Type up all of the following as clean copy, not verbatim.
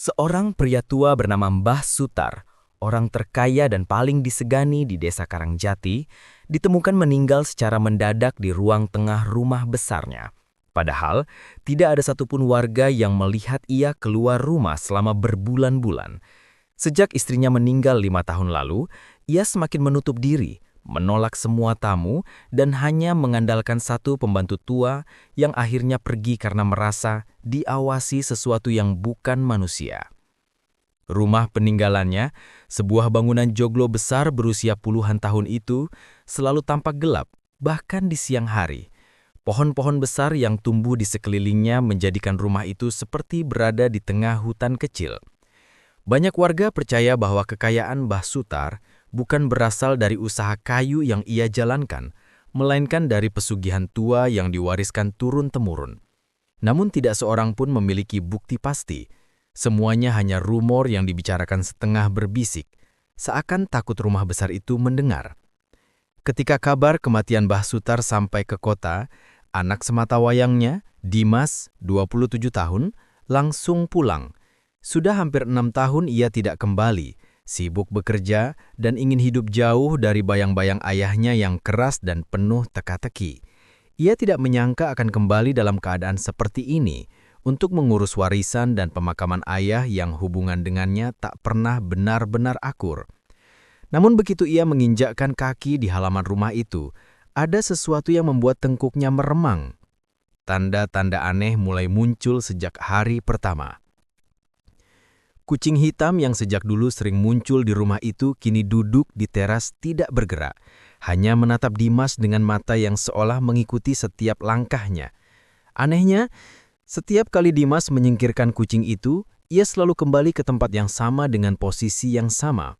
Seorang pria tua bernama Mbah Sutar, orang terkaya dan paling disegani di desa Karangjati, ditemukan meninggal secara mendadak di ruang tengah rumah besarnya. Padahal, tidak ada satupun warga yang melihat ia keluar rumah selama berbulan-bulan. Sejak istrinya meninggal 5 tahun lalu, ia semakin menutup diri, menolak semua tamu, dan hanya mengandalkan satu pembantu tua yang akhirnya pergi karena merasa diawasi sesuatu yang bukan manusia. Rumah peninggalannya, sebuah bangunan joglo besar berusia puluhan tahun itu, selalu tampak gelap, bahkan di siang hari. Pohon-pohon besar yang tumbuh di sekelilingnya menjadikan rumah itu seperti berada di tengah hutan kecil. Banyak warga percaya bahwa kekayaan Mbah Sutar bukan berasal dari usaha kayu yang ia jalankan, melainkan dari pesugihan tua yang diwariskan turun-temurun. Namun tidak seorang pun memiliki bukti pasti. Semuanya hanya rumor yang dibicarakan setengah berbisik, seakan takut rumah besar itu mendengar. Ketika kabar kematian Mbah Sutar sampai ke kota, anak sematawayangnya, Dimas, 27 tahun, langsung pulang. Sudah hampir 6 tahun ia tidak kembali, sibuk bekerja dan ingin hidup jauh dari bayang-bayang ayahnya yang keras dan penuh teka-teki. Ia tidak menyangka akan kembali dalam keadaan seperti ini untuk mengurus warisan dan pemakaman ayah yang hubungan dengannya tak pernah benar-benar akur. Namun begitu ia menginjakkan kaki di halaman rumah itu, ada sesuatu yang membuat tengkuknya meremang. Tanda-tanda aneh mulai muncul sejak hari pertama. Kucing hitam yang sejak dulu sering muncul di rumah itu kini duduk di teras tidak bergerak, hanya menatap Dimas dengan mata yang seolah mengikuti setiap langkahnya. Anehnya, setiap kali Dimas menyingkirkan kucing itu, ia selalu kembali ke tempat yang sama dengan posisi yang sama.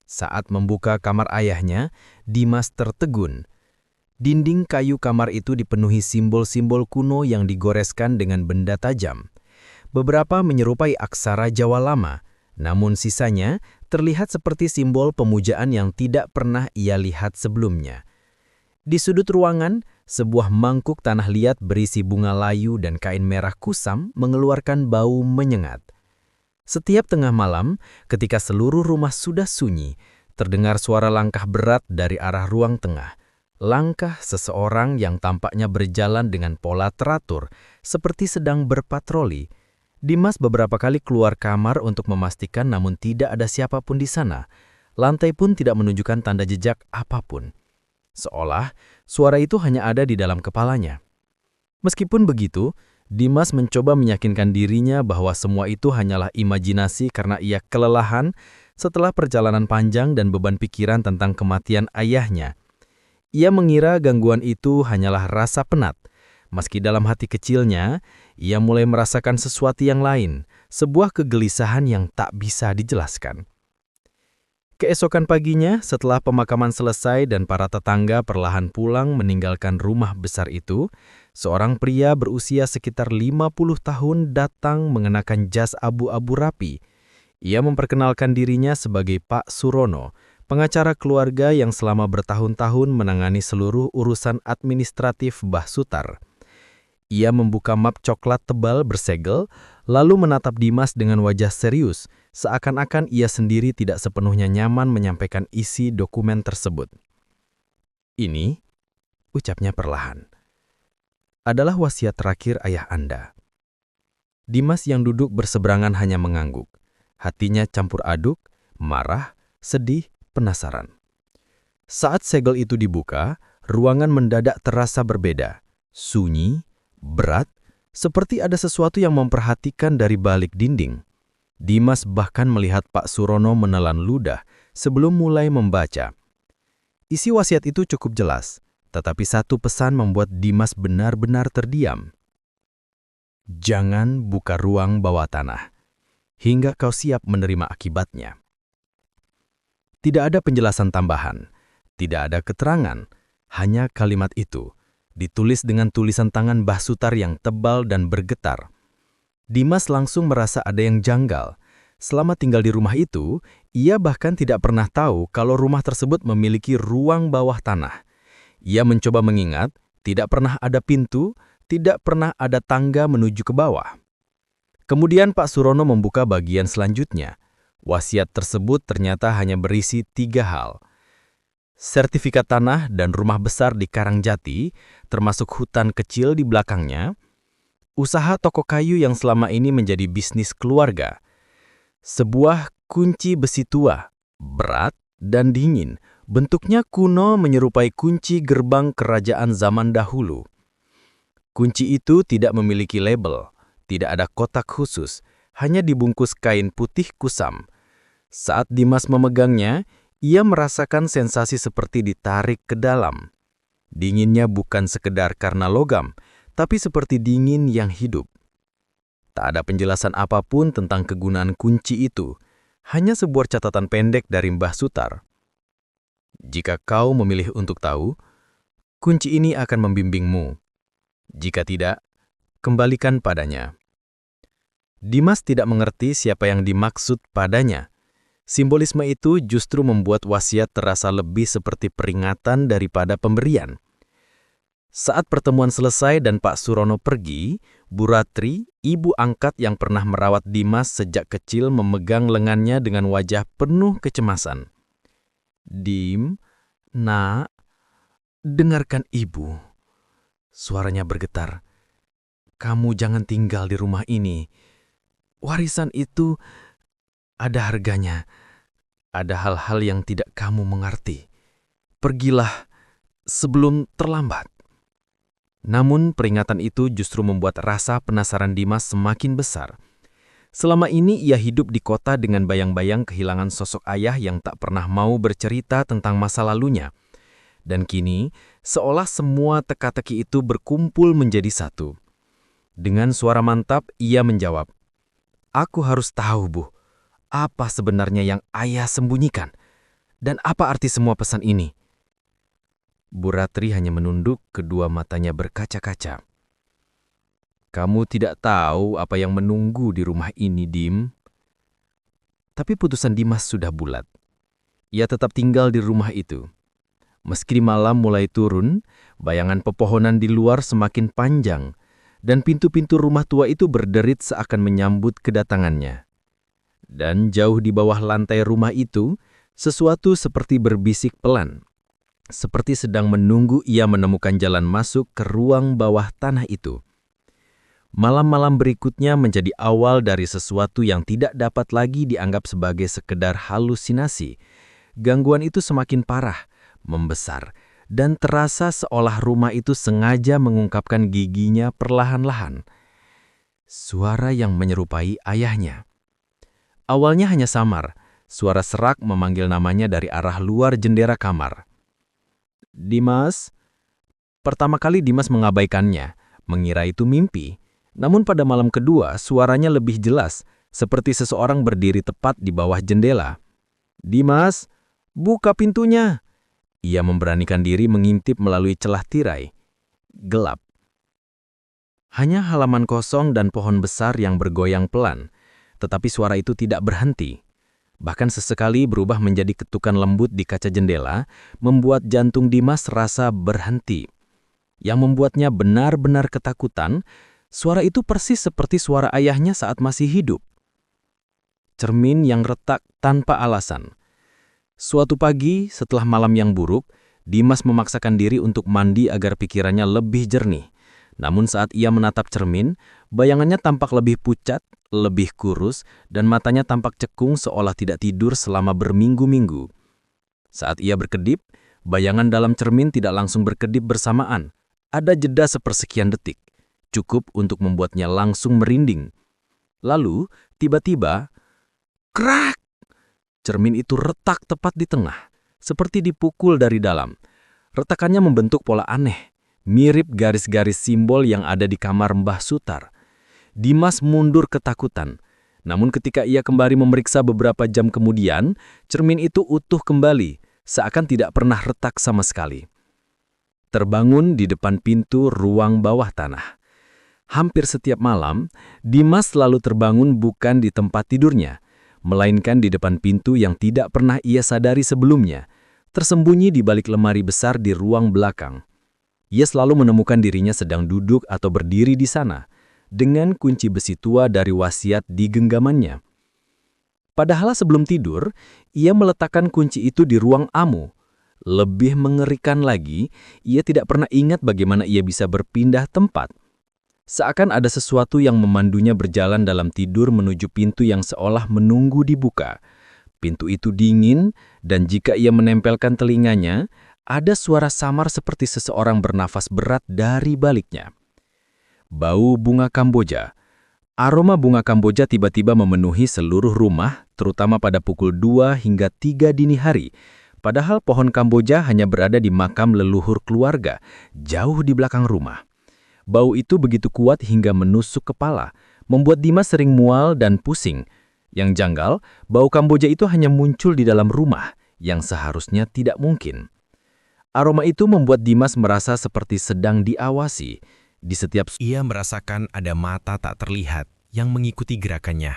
Saat membuka kamar ayahnya, Dimas tertegun. Dinding kayu kamar itu dipenuhi simbol-simbol kuno yang digoreskan dengan benda tajam. Beberapa menyerupai aksara Jawa lama, namun sisanya terlihat seperti simbol pemujaan yang tidak pernah ia lihat sebelumnya. Di sudut ruangan, sebuah mangkuk tanah liat berisi bunga layu dan kain merah kusam mengeluarkan bau menyengat. Setiap tengah malam, ketika seluruh rumah sudah sunyi, terdengar suara langkah berat dari arah ruang tengah. Langkah seseorang yang tampaknya berjalan dengan pola teratur, seperti sedang berpatroli. Dimas beberapa kali keluar kamar untuk memastikan namun tidak ada siapapun di sana. Lantai pun tidak menunjukkan tanda jejak apapun. Seolah suara itu hanya ada di dalam kepalanya. Meskipun begitu, Dimas mencoba meyakinkan dirinya bahwa semua itu hanyalah imajinasi karena ia kelelahan setelah perjalanan panjang dan beban pikiran tentang kematian ayahnya. Ia mengira gangguan itu hanyalah rasa penat. Meski dalam hati kecilnya, ia mulai merasakan sesuatu yang lain, sebuah kegelisahan yang tak bisa dijelaskan. Keesokan paginya, setelah pemakaman selesai dan para tetangga perlahan pulang meninggalkan rumah besar itu, seorang pria berusia sekitar 50 tahun datang mengenakan jas abu-abu rapi. Ia memperkenalkan dirinya sebagai Pak Surono, pengacara keluarga yang selama bertahun-tahun menangani seluruh urusan administratif Mbah Sutar. Ia membuka map coklat tebal bersegel, lalu menatap Dimas dengan wajah serius, seakan-akan ia sendiri tidak sepenuhnya nyaman menyampaikan isi dokumen tersebut. Ini, ucapnya perlahan, adalah wasiat terakhir ayah Anda. Dimas yang duduk berseberangan hanya mengangguk. Hatinya campur aduk, marah, sedih, penasaran. Saat segel itu dibuka, ruangan mendadak terasa berbeda, sunyi, berat, seperti ada sesuatu yang memperhatikan dari balik dinding. Dimas bahkan melihat Pak Surono menelan ludah sebelum mulai membaca. Isi wasiat itu cukup jelas, tetapi satu pesan membuat Dimas benar-benar terdiam. Jangan buka ruang bawah tanah, hingga kau siap menerima akibatnya. Tidak ada penjelasan tambahan, tidak ada keterangan, hanya kalimat itu. Ditulis dengan tulisan tangan Mbah Sutar yang tebal dan bergetar. Dimas langsung merasa ada yang janggal. Selama tinggal di rumah itu, ia bahkan tidak pernah tahu kalau rumah tersebut memiliki ruang bawah tanah. Ia mencoba mengingat, tidak pernah ada pintu, tidak pernah ada tangga menuju ke bawah. Kemudian Pak Surono membuka bagian selanjutnya. Wasiat tersebut ternyata hanya berisi 3 hal. Sertifikat tanah dan rumah besar di Karangjati, termasuk hutan kecil di belakangnya, usaha toko kayu yang selama ini menjadi bisnis keluarga, sebuah kunci besi tua, berat dan dingin, bentuknya kuno menyerupai kunci gerbang kerajaan zaman dahulu. Kunci itu tidak memiliki label, tidak ada kotak khusus, hanya dibungkus kain putih kusam. Saat Dimas memegangnya, ia merasakan sensasi seperti ditarik ke dalam. Dinginnya bukan sekedar karena logam, tapi seperti dingin yang hidup. Tak ada penjelasan apapun tentang kegunaan kunci itu, hanya sebuah catatan pendek dari Mbah Sutar. Jika kau memilih untuk tahu, kunci ini akan membimbingmu. Jika tidak, kembalikan padanya. Dimas tidak mengerti siapa yang dimaksud padanya. Simbolisme itu justru membuat wasiat terasa lebih seperti peringatan daripada pemberian. Saat pertemuan selesai dan Pak Surono pergi, Bu Ratri, ibu angkat yang pernah merawat Dimas sejak kecil, memegang lengannya dengan wajah penuh kecemasan. "Dim, nak, dengarkan ibu." Suaranya bergetar. "Kamu jangan tinggal di rumah ini. Warisan itu ada harganya. Ada hal-hal yang tidak kamu mengerti. Pergilah sebelum terlambat." Namun peringatan itu justru membuat rasa penasaran Dimas semakin besar. Selama ini ia hidup di kota dengan bayang-bayang kehilangan sosok ayah yang tak pernah mau bercerita tentang masa lalunya. Dan kini, seolah semua teka-teki itu berkumpul menjadi satu. Dengan suara mantap, ia menjawab, "Aku harus tahu, Bu. Apa sebenarnya yang ayah sembunyikan? Dan apa arti semua pesan ini?" Bu Ratri hanya menunduk, kedua matanya berkaca-kaca. "Kamu tidak tahu apa yang menunggu di rumah ini, Dim." Tapi putusan Dimas sudah bulat. Ia tetap tinggal di rumah itu. Meski malam mulai turun, bayangan pepohonan di luar semakin panjang, dan pintu-pintu rumah tua itu berderit seakan menyambut kedatangannya. Dan jauh di bawah lantai rumah itu, sesuatu seperti berbisik pelan. Seperti sedang menunggu ia menemukan jalan masuk ke ruang bawah tanah itu. Malam-malam berikutnya menjadi awal dari sesuatu yang tidak dapat lagi dianggap sebagai sekedar halusinasi. Gangguan itu semakin parah, membesar, dan terasa seolah rumah itu sengaja mengungkapkan giginya perlahan-lahan. Suara yang menyerupai ayahnya. Awalnya hanya samar, suara serak memanggil namanya dari arah luar jendela kamar. "Dimas?" Pertama kali Dimas mengabaikannya, mengira itu mimpi. Namun pada malam kedua, suaranya lebih jelas, seperti seseorang berdiri tepat di bawah jendela. "Dimas, buka pintunya." Ia memberanikan diri mengintip melalui celah tirai. Gelap. Hanya halaman kosong dan pohon besar yang bergoyang pelan. Tetapi suara itu tidak berhenti. Bahkan sesekali berubah menjadi ketukan lembut di kaca jendela, membuat jantung Dimas rasa berhenti. Yang membuatnya benar-benar ketakutan, suara itu persis seperti suara ayahnya saat masih hidup. Cermin yang retak tanpa alasan. Suatu pagi, setelah malam yang buruk, Dimas memaksakan diri untuk mandi agar pikirannya lebih jernih. Namun saat ia menatap cermin, bayangannya tampak lebih pucat, lebih kurus, dan matanya tampak cekung seolah tidak tidur selama berminggu-minggu. Saat ia berkedip, bayangan dalam cermin tidak langsung berkedip bersamaan. Ada jeda sepersekian detik, cukup untuk membuatnya langsung merinding. Lalu, tiba-tiba, krak! Cermin itu retak tepat di tengah, seperti dipukul dari dalam. Retakannya membentuk pola aneh, mirip garis-garis simbol yang ada di kamar Mbah Sutar. Dimas mundur ketakutan. Namun ketika ia kembali memeriksa beberapa jam kemudian, cermin itu utuh kembali, seakan tidak pernah retak sama sekali. Terbangun di depan pintu ruang bawah tanah. Hampir setiap malam, Dimas selalu terbangun bukan di tempat tidurnya, melainkan di depan pintu yang tidak pernah ia sadari sebelumnya, tersembunyi di balik lemari besar di ruang belakang. Ia selalu menemukan dirinya sedang duduk atau berdiri di sana, dengan kunci besi tua dari wasiat di genggamannya. Padahal sebelum tidur, ia meletakkan kunci itu di ruang Amu. Lebih mengerikan lagi, ia tidak pernah ingat bagaimana ia bisa berpindah tempat. Seakan ada sesuatu yang memandunya berjalan dalam tidur menuju pintu yang seolah menunggu dibuka. Pintu itu dingin, dan jika ia menempelkan telinganya, ada suara samar seperti seseorang bernafas berat dari baliknya. Bau bunga Kamboja. Aroma bunga Kamboja tiba-tiba memenuhi seluruh rumah, terutama pada pukul 2 hingga 3 dini hari. Padahal pohon Kamboja hanya berada di makam leluhur keluarga, jauh di belakang rumah. Bau itu begitu kuat hingga menusuk kepala, membuat Dimas sering mual dan pusing. Yang janggal, bau Kamboja itu hanya muncul di dalam rumah, yang seharusnya tidak mungkin. Aroma itu membuat Dimas merasa seperti sedang diawasi. Di setiap Ia merasakan ada mata tak terlihat yang mengikuti gerakannya.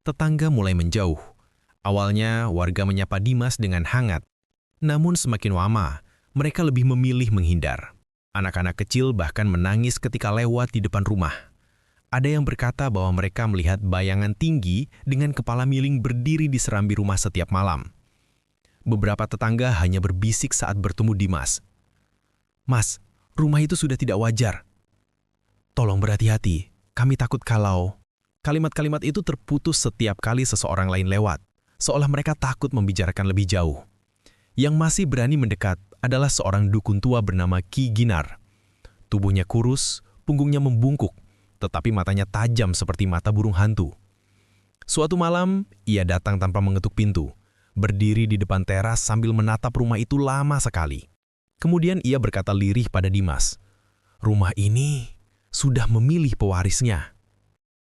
Tetangga mulai menjauh. Awalnya warga menyapa Dimas dengan hangat. Namun semakin lama, mereka lebih memilih menghindar. Anak-anak kecil bahkan menangis ketika lewat di depan rumah. Ada yang berkata bahwa mereka melihat bayangan tinggi dengan kepala miring berdiri di serambi rumah setiap malam. Beberapa tetangga hanya berbisik saat bertemu Dimas. "Mas, rumah itu sudah tidak wajar. Tolong berhati-hati, kami takut kalau..." Kalimat-kalimat itu terputus setiap kali seseorang lain lewat, seolah mereka takut membicarakan lebih jauh. Yang masih berani mendekat adalah seorang dukun tua bernama Ki Ginar. Tubuhnya kurus, punggungnya membungkuk, tetapi matanya tajam seperti mata burung hantu. Suatu malam, ia datang tanpa mengetuk pintu, berdiri di depan teras sambil menatap rumah itu lama sekali. Kemudian ia berkata lirih pada Dimas, "Rumah ini sudah memilih pewarisnya."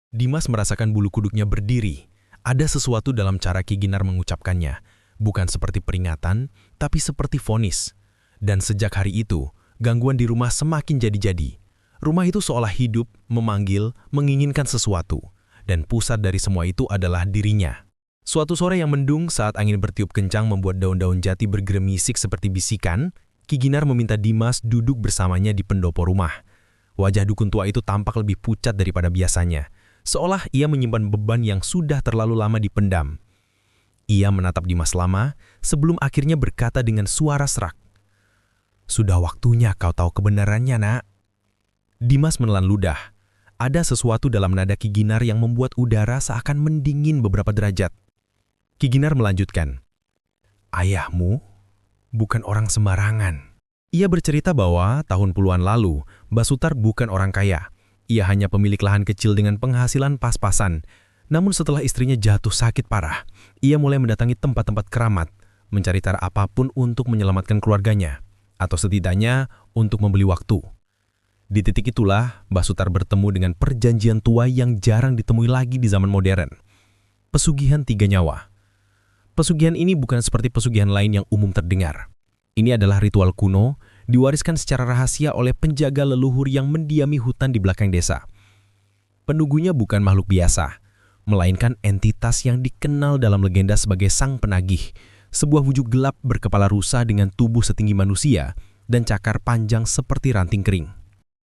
Dimas merasakan bulu kuduknya berdiri. Ada sesuatu dalam cara Ki Ginar mengucapkannya, bukan seperti peringatan, tapi seperti vonis. Dan sejak hari itu, gangguan di rumah semakin jadi-jadi. Rumah itu seolah hidup, memanggil, menginginkan sesuatu. Dan pusat dari semua itu adalah dirinya. Suatu sore yang mendung saat angin bertiup kencang membuat daun-daun jati bergeremisik seperti bisikan, Ki Ginar meminta Dimas duduk bersamanya di pendopo rumah. Wajah dukun tua itu tampak lebih pucat daripada biasanya, seolah ia menyimpan beban yang sudah terlalu lama dipendam. Ia menatap Dimas lama, sebelum akhirnya berkata dengan suara serak, "Sudah waktunya kau tahu kebenarannya, nak." Dimas menelan ludah. Ada sesuatu dalam nada Ki Ginar yang membuat udara seakan mendingin beberapa derajat. Ki Ginar melanjutkan, "Ayahmu bukan orang sembarangan." Ia bercerita bahwa tahun puluhan lalu, Basutar bukan orang kaya. Ia hanya pemilik lahan kecil dengan penghasilan pas-pasan. Namun setelah istrinya jatuh sakit parah, ia mulai mendatangi tempat-tempat keramat, mencari cara apapun untuk menyelamatkan keluarganya, atau setidaknya untuk membeli waktu. Di titik itulah, Basutar bertemu dengan perjanjian tua yang jarang ditemui lagi di zaman modern. Pesugihan 3 nyawa. Pesugihan ini bukan seperti pesugihan lain yang umum terdengar. Ini adalah ritual kuno, diwariskan secara rahasia oleh penjaga leluhur yang mendiami hutan di belakang desa. Penunggunya bukan makhluk biasa, melainkan entitas yang dikenal dalam legenda sebagai sang penagih, sebuah wujud gelap berkepala rusa dengan tubuh setinggi manusia dan cakar panjang seperti ranting kering.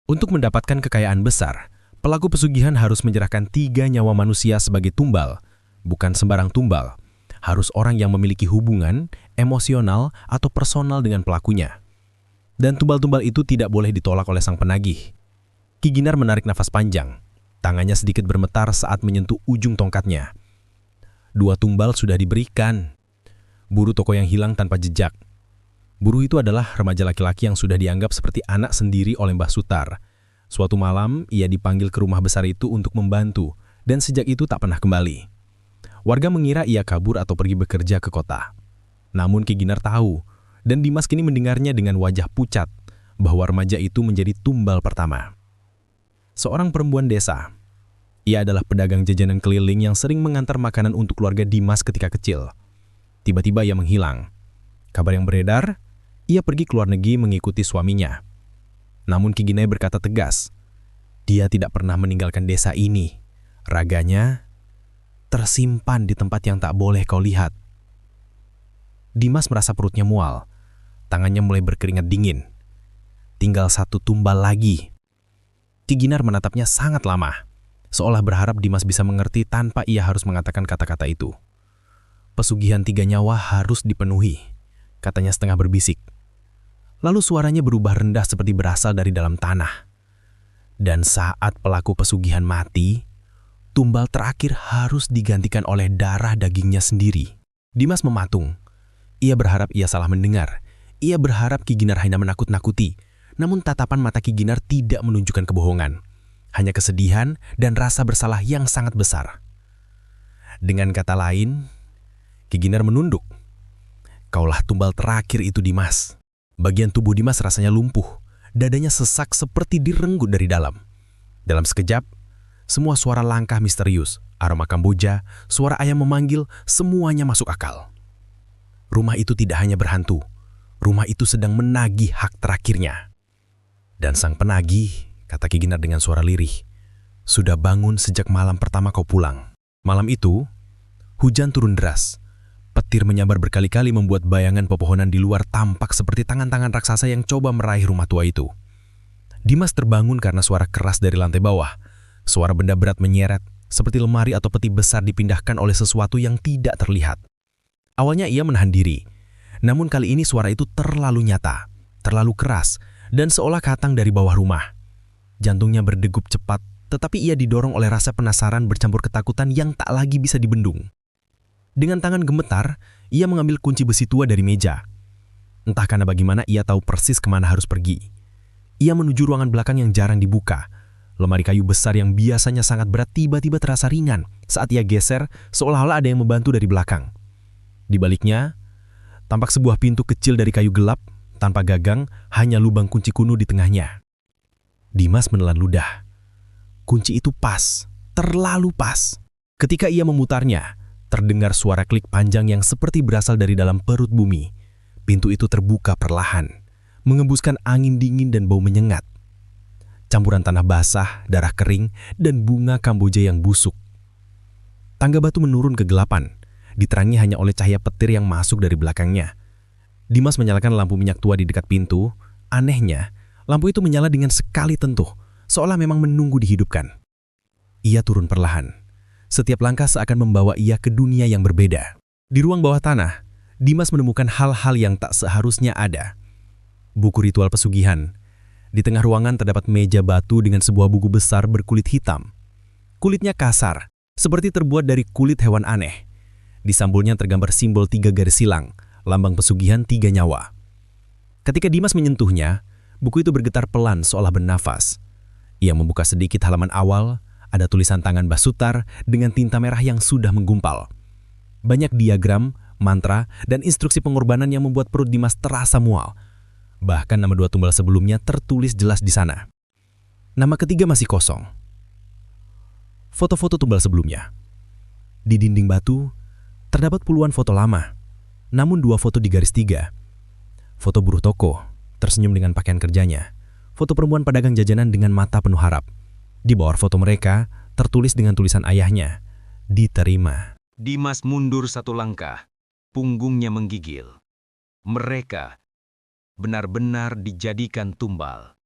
Untuk mendapatkan kekayaan besar, pelaku pesugihan harus menyerahkan 3 nyawa manusia sebagai tumbal. Bukan sembarang tumbal, harus orang yang memiliki hubungan, emosional, atau personal dengan pelakunya. Dan tumbal-tumbal itu tidak boleh ditolak oleh sang penagih. Ki Ginar menarik nafas panjang. Tangannya sedikit bermetar saat menyentuh ujung tongkatnya. 2 tumbal sudah diberikan. Buru toko yang hilang tanpa jejak. Buru itu adalah remaja laki-laki yang sudah dianggap seperti anak sendiri oleh Mbah Sutar. Suatu malam, ia dipanggil ke rumah besar itu untuk membantu, dan sejak itu tak pernah kembali. Warga mengira ia kabur atau pergi bekerja ke kota. Namun Ki Ginar tahu, dan Dimas kini mendengarnya dengan wajah pucat, bahwa remaja itu menjadi tumbal pertama. Seorang perempuan desa. Ia adalah pedagang jajanan keliling yang sering mengantar makanan untuk keluarga Dimas ketika kecil. Tiba-tiba ia menghilang. Kabar yang beredar, ia pergi ke luar negeri mengikuti suaminya. Namun Ki Ginar berkata tegas, dia tidak pernah meninggalkan desa ini. Raganya tersimpan di tempat yang tak boleh kau lihat. Dimas merasa perutnya mual. Tangannya mulai berkeringat dingin. Tinggal 1 tumbal lagi. Ki Ginar menatapnya sangat lama, seolah berharap Dimas bisa mengerti tanpa ia harus mengatakan kata-kata itu. Pesugihan 3 nyawa harus dipenuhi, katanya setengah berbisik. Lalu suaranya berubah rendah seperti berasal dari dalam tanah. Dan saat pelaku pesugihan mati, tumbal terakhir harus digantikan oleh darah dagingnya sendiri. Dimas mematung. Ia berharap ia salah mendengar. Ia berharap Ki Ginar hanya menakut-nakuti. Namun tatapan mata Ki Ginar tidak menunjukkan kebohongan. Hanya kesedihan dan rasa bersalah yang sangat besar. Dengan kata lain, Ki Ginar menunduk. Kaulah tumbal terakhir itu, Dimas. Bagian tubuh Dimas rasanya lumpuh. Dadanya sesak seperti direnggut dari dalam. Dalam sekejap, semua suara langkah misterius, aroma Kamboja, suara ayam memanggil, semuanya masuk akal. Rumah itu tidak hanya berhantu. Rumah itu sedang menagih hak terakhirnya. Dan sang penagih, kata Ki Ginar dengan suara lirih, sudah bangun sejak malam pertama kau pulang. Malam itu, hujan turun deras. Petir menyambar berkali-kali membuat bayangan pepohonan di luar tampak seperti tangan-tangan raksasa yang coba meraih rumah tua itu. Dimas terbangun karena suara keras dari lantai bawah. Suara benda berat menyeret, seperti lemari atau peti besar dipindahkan oleh sesuatu yang tidak terlihat. Awalnya ia menahan diri, namun kali ini suara itu terlalu nyata, terlalu keras, dan seolah datang dari bawah rumah. Jantungnya berdegup cepat, tetapi ia didorong oleh rasa penasaran bercampur ketakutan yang tak lagi bisa dibendung. Dengan tangan gemetar, ia mengambil kunci besi tua dari meja. Entah karena bagaimana ia tahu persis kemana harus pergi. Ia menuju ruangan belakang yang jarang dibuka. Lemari kayu besar yang biasanya sangat berat tiba-tiba terasa ringan saat ia geser seolah-olah ada yang membantu dari belakang. Di baliknya, tampak sebuah pintu kecil dari kayu gelap, tanpa gagang, hanya lubang kunci kuno di tengahnya. Dimas menelan ludah. Kunci itu pas, terlalu pas. Ketika ia memutarnya, terdengar suara klik panjang yang seperti berasal dari dalam perut bumi. Pintu itu terbuka perlahan, mengembuskan angin dingin dan bau menyengat. Campuran tanah basah, darah kering, dan bunga Kamboja yang busuk. Tangga batu menurun ke kegelapan, diterangi hanya oleh cahaya petir yang masuk dari belakangnya. Dimas menyalakan lampu minyak tua di dekat pintu. Anehnya, lampu itu menyala dengan sekali tentuh, seolah memang menunggu dihidupkan. Ia turun perlahan. Setiap langkah seakan membawa ia ke dunia yang berbeda. Di ruang bawah tanah, Dimas menemukan hal-hal yang tak seharusnya ada. Buku ritual pesugihan. Di tengah ruangan terdapat meja batu dengan sebuah buku besar berkulit hitam. Kulitnya kasar, seperti terbuat dari kulit hewan aneh. Di sambulnya tergambar simbol 3 garis silang, lambang pesugihan 3 nyawa. Ketika Dimas menyentuhnya, buku itu bergetar pelan seolah bernafas. Ia membuka sedikit halaman awal. Ada tulisan tangan Basutar dengan tinta merah yang sudah menggumpal. Banyak diagram, mantra, dan instruksi pengorbanan yang membuat perut Dimas terasa mual. Bahkan nama 2 tumbal sebelumnya tertulis jelas di sana. Nama ketiga masih kosong. Foto-foto tumbal sebelumnya. Di dinding batu, terdapat puluhan foto lama, namun 2 foto di garis 3. Foto buruh toko, tersenyum dengan pakaian kerjanya. Foto perempuan pedagang jajanan dengan mata penuh harap. Di bawah foto mereka, tertulis dengan tulisan ayahnya, diterima. Dimas mundur 1 langkah, punggungnya menggigil. Mereka benar-benar dijadikan tumbal.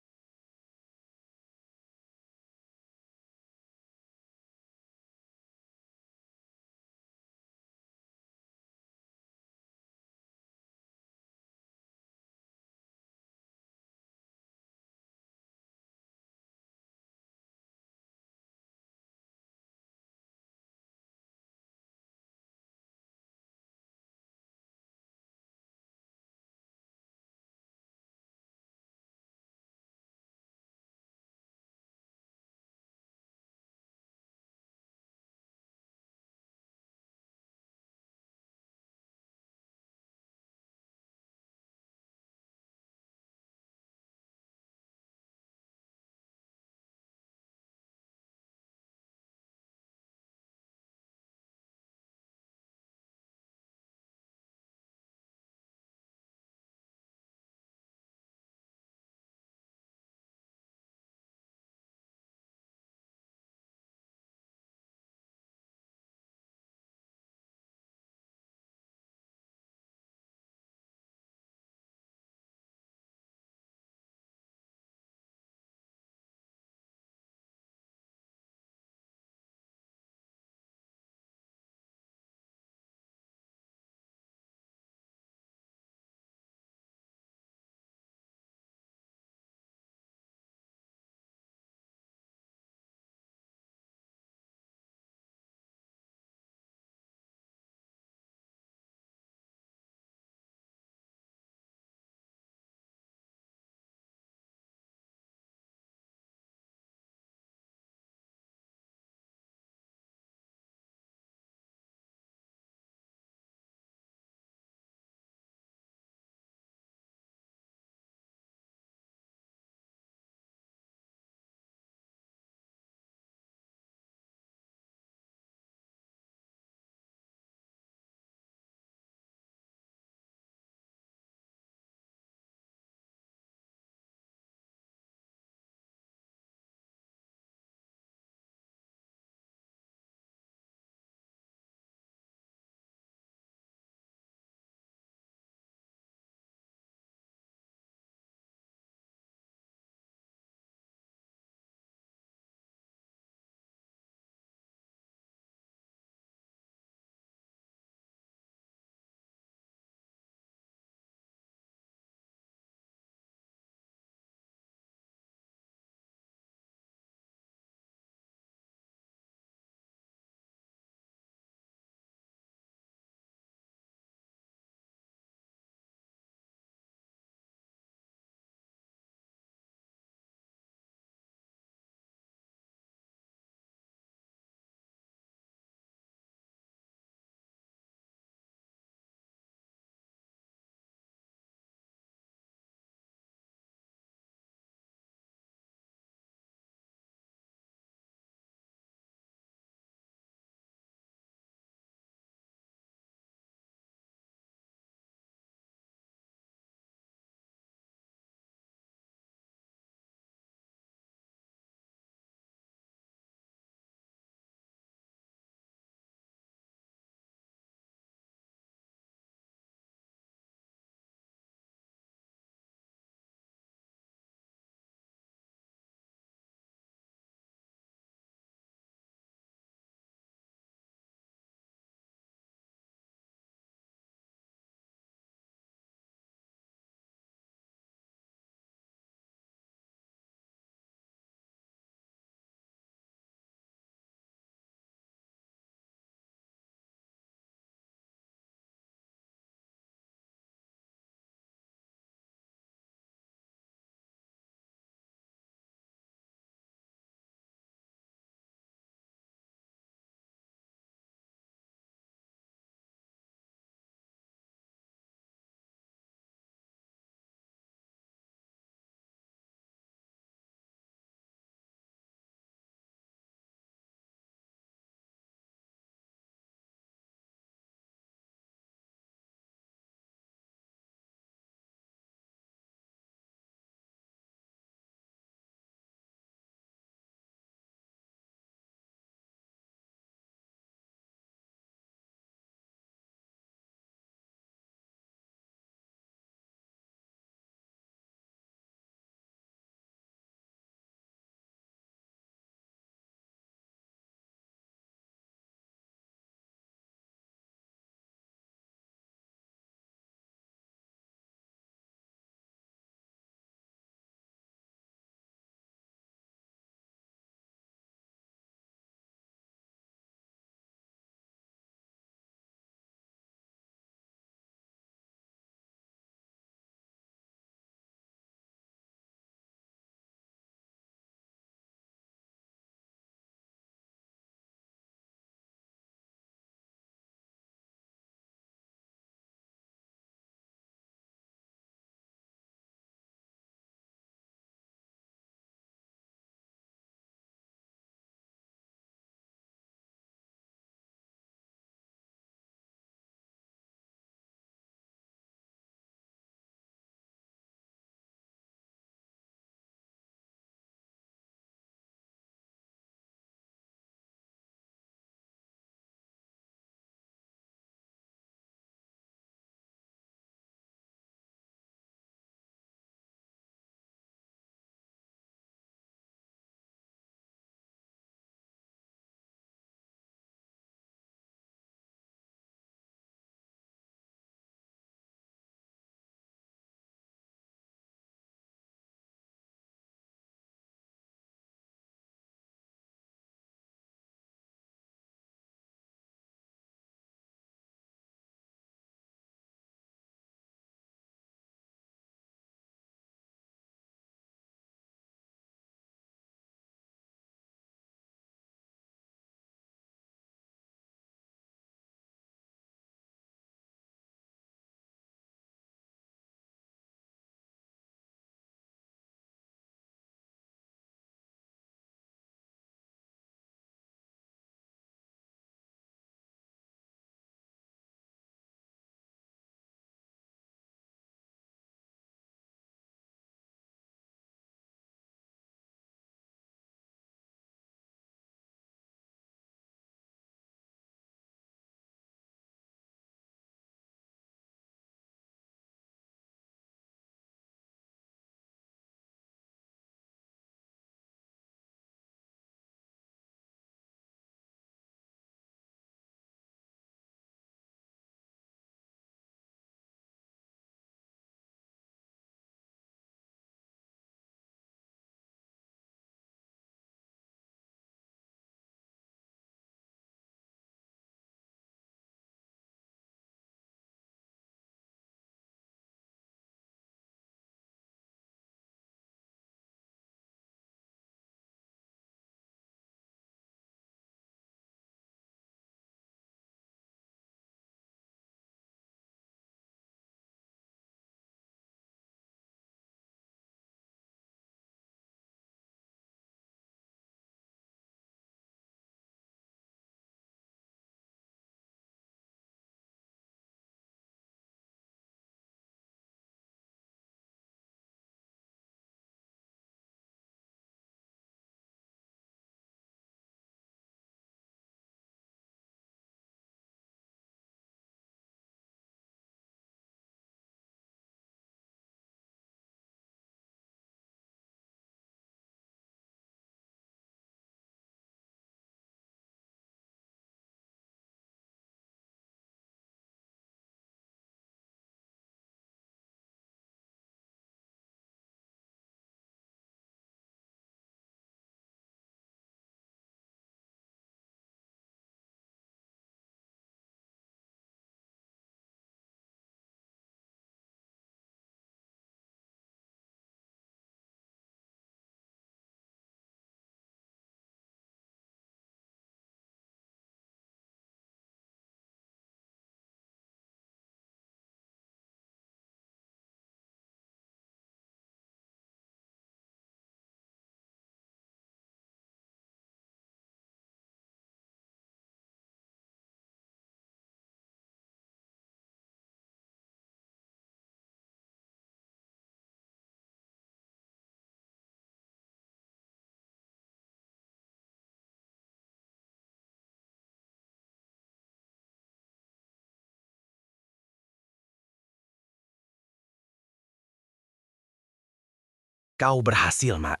Kau berhasil, Mak.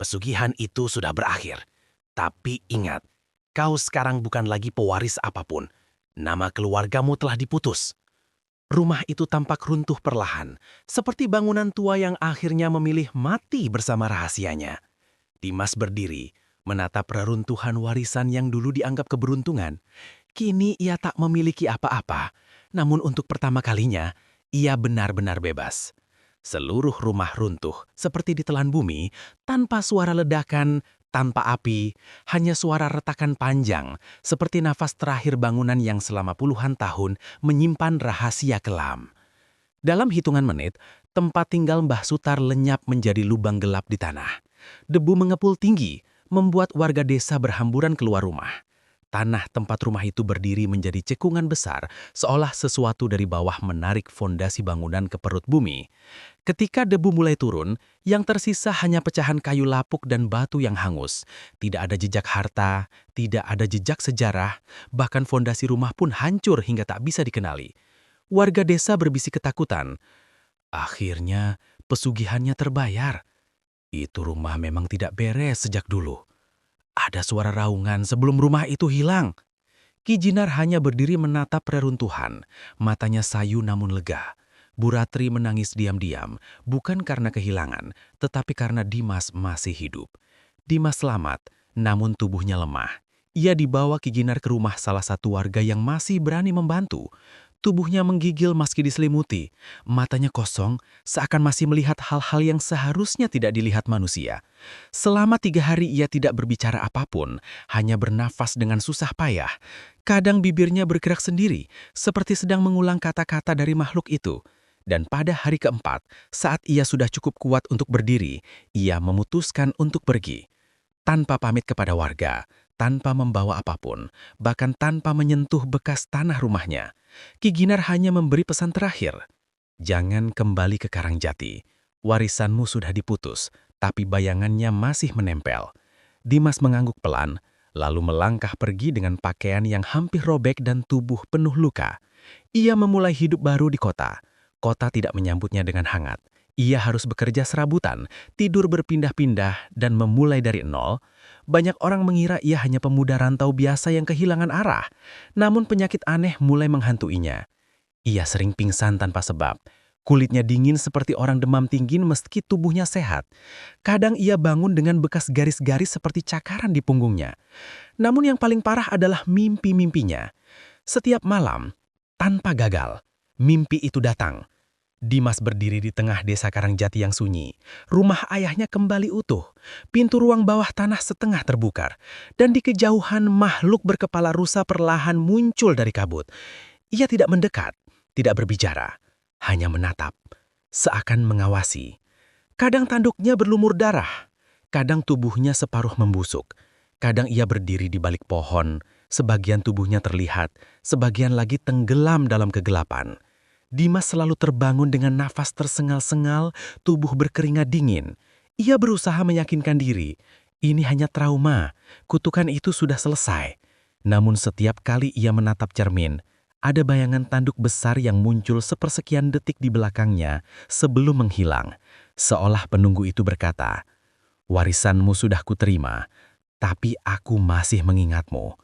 Pesugihan itu sudah berakhir. Tapi ingat, kau sekarang bukan lagi pewaris apapun. Nama keluargamu telah diputus. Rumah itu tampak runtuh perlahan, seperti bangunan tua yang akhirnya memilih mati bersama rahasianya. Dimas berdiri, menatap reruntuhan warisan yang dulu dianggap keberuntungan. Kini ia tak memiliki apa-apa, namun untuk pertama kalinya, ia benar-benar bebas. Seluruh rumah runtuh seperti ditelan bumi, tanpa suara ledakan, tanpa api, hanya suara retakan panjang, seperti nafas terakhir bangunan yang selama puluhan tahun menyimpan rahasia kelam. Dalam hitungan menit, tempat tinggal Mbah Sutar lenyap menjadi lubang gelap di tanah. Debu mengepul tinggi, membuat warga desa berhamburan keluar rumah. Tanah tempat rumah itu berdiri menjadi cekungan besar, seolah sesuatu dari bawah menarik fondasi bangunan ke perut bumi. Ketika debu mulai turun, yang tersisa hanya pecahan kayu lapuk dan batu yang hangus. Tidak ada jejak harta, tidak ada jejak sejarah, bahkan fondasi rumah pun hancur hingga tak bisa dikenali. Warga desa berbisik ketakutan. Akhirnya, pesugihannya terbayar. Itu rumah memang tidak beres sejak dulu. Ada suara raungan sebelum rumah itu hilang. Ki Jinar hanya berdiri menatap reruntuhan, matanya sayu namun lega. Bu Ratri menangis diam-diam, bukan karena kehilangan, tetapi karena Dimas masih hidup. Dimas selamat, namun tubuhnya lemah. Ia dibawa Ki Jinar ke rumah salah satu warga yang masih berani membantu. Tubuhnya menggigil meski diselimuti, matanya kosong, seakan masih melihat hal-hal yang seharusnya tidak dilihat manusia. Selama 3 hari ia tidak berbicara apapun, hanya bernafas dengan susah payah. Kadang bibirnya bergerak sendiri, seperti sedang mengulang kata-kata dari makhluk itu. Dan pada hari keempat, saat ia sudah cukup kuat untuk berdiri, ia memutuskan untuk pergi. Tanpa pamit kepada warga, tanpa membawa apapun, bahkan tanpa menyentuh bekas tanah rumahnya. Ki Ginar hanya memberi pesan terakhir. Jangan kembali ke Karangjati. Warisanmu sudah diputus, tapi bayangannya masih menempel. Dimas mengangguk pelan, lalu melangkah pergi dengan pakaian yang hampir robek dan tubuh penuh luka. Ia memulai hidup baru di kota. Kota tidak menyambutnya dengan hangat. Ia harus bekerja serabutan, tidur berpindah-pindah, dan memulai dari nol. Banyak orang mengira ia hanya pemuda rantau biasa yang kehilangan arah. Namun penyakit aneh mulai menghantuinya. Ia sering pingsan tanpa sebab. Kulitnya dingin seperti orang demam tinggi meski tubuhnya sehat. Kadang ia bangun dengan bekas garis-garis seperti cakaran di punggungnya. Namun yang paling parah adalah mimpi-mimpinya. Setiap malam, tanpa gagal, mimpi itu datang. Dimas berdiri di tengah desa Karangjati yang sunyi. Rumah ayahnya kembali utuh. Pintu ruang bawah tanah setengah terbukar. Dan di kejauhan makhluk berkepala rusa perlahan muncul dari kabut. Ia tidak mendekat, tidak berbicara, hanya menatap, seakan mengawasi. Kadang tanduknya berlumur darah, kadang tubuhnya separuh membusuk. Kadang ia berdiri di balik pohon, sebagian tubuhnya terlihat, sebagian lagi tenggelam dalam kegelapan. Dimas selalu terbangun dengan nafas tersengal-sengal, tubuh berkeringat dingin. Ia berusaha meyakinkan diri, ini hanya trauma, kutukan itu sudah selesai. Namun setiap kali ia menatap cermin, ada bayangan tanduk besar yang muncul sepersekian detik di belakangnya sebelum menghilang. Seolah penunggu itu berkata, warisanmu sudah kuterima, tapi aku masih mengingatmu.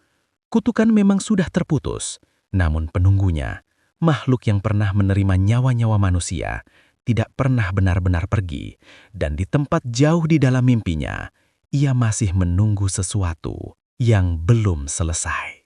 Kutukan memang sudah terputus, namun penunggunya, makhluk yang pernah menerima nyawa-nyawa manusia, tidak pernah benar-benar pergi, dan di tempat jauh di dalam mimpinya, ia masih menunggu sesuatu yang belum selesai.